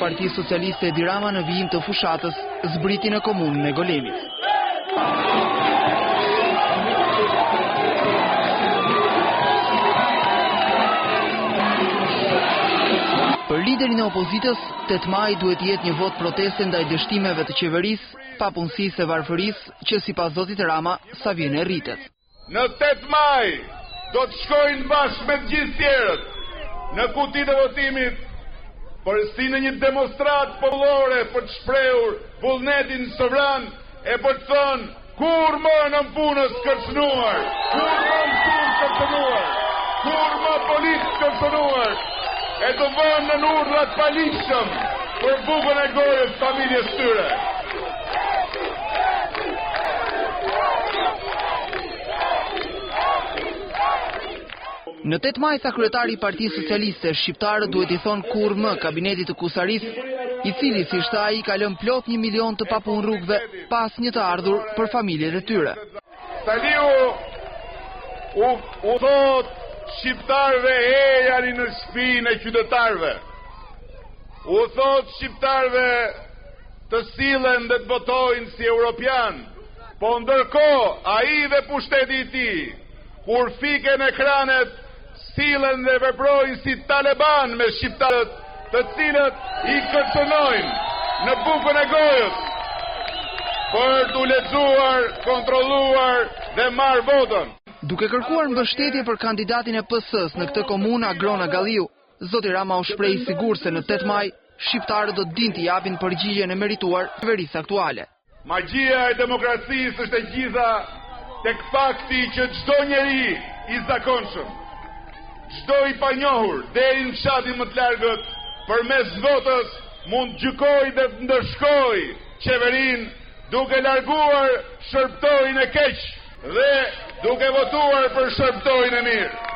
Partisë Socialiste Edi Rama në vijim të fushatës zbriti në komunën e Golemit. Për liderin e opozitës, 8 maj duhet jetë një vot proteste ndaj dështimeve të qeverisë, papunësisë e varfërisë që sipas zotit Rama sa vjen e rritet. Në 8 maj do të shkojnë bashkë me të gjithë tjerët në kutitë e votimit për si në një demonstrat popullore për të shprehur vullnetin sovran e për të thënë kur më në punës kërcënuar, kur më në punës kërcënuar, kur më politë kërcënuar, e të vënë në urdhrat paligjshëm për bukën e gojës familjes tyre. Në 8 maj tha kryetari i Partisë Socialiste, shqiptarët duhet i thonë kur më kabinetit të Kusaris, i cili si shta ai ka lënë plot 1 milion të papun rrugëve pas një të ardhur për familjet e tyre. Taliu u thot shqiptarëve ejani në shtëpinë e qytetarëve. U thot shqiptarëve të sillen dhe të votojnë si europian, po ndërkohë ai dhe pushteti i tij kur fiken ekranet sillen dhe veprojnë si taliban me shqiptarët të cilët i kërcënojnë në bukën e gojës për t'u lexuar, kontrolluar dhe marrë votën. Duke kërkuar mbështetje për kandidatin e PS-s në këtë komunë Agrona Galliu, zoti Rama u shpreh sigur se në 8 maj shqiptarët do të dinë të japin përgjigjen e merituar qeverisë aktuale. Magjia e demokracisë është e gjitha tek fakti që çdo njeri i zakonshëm, çdo i panjohur deri në fshatin më të largët përmes votës mund gjykojë dhe të ndërshkojë qeverinë duke larguar shërbëtorin e keq dhe duke votuar për shërbëtorin e mirë.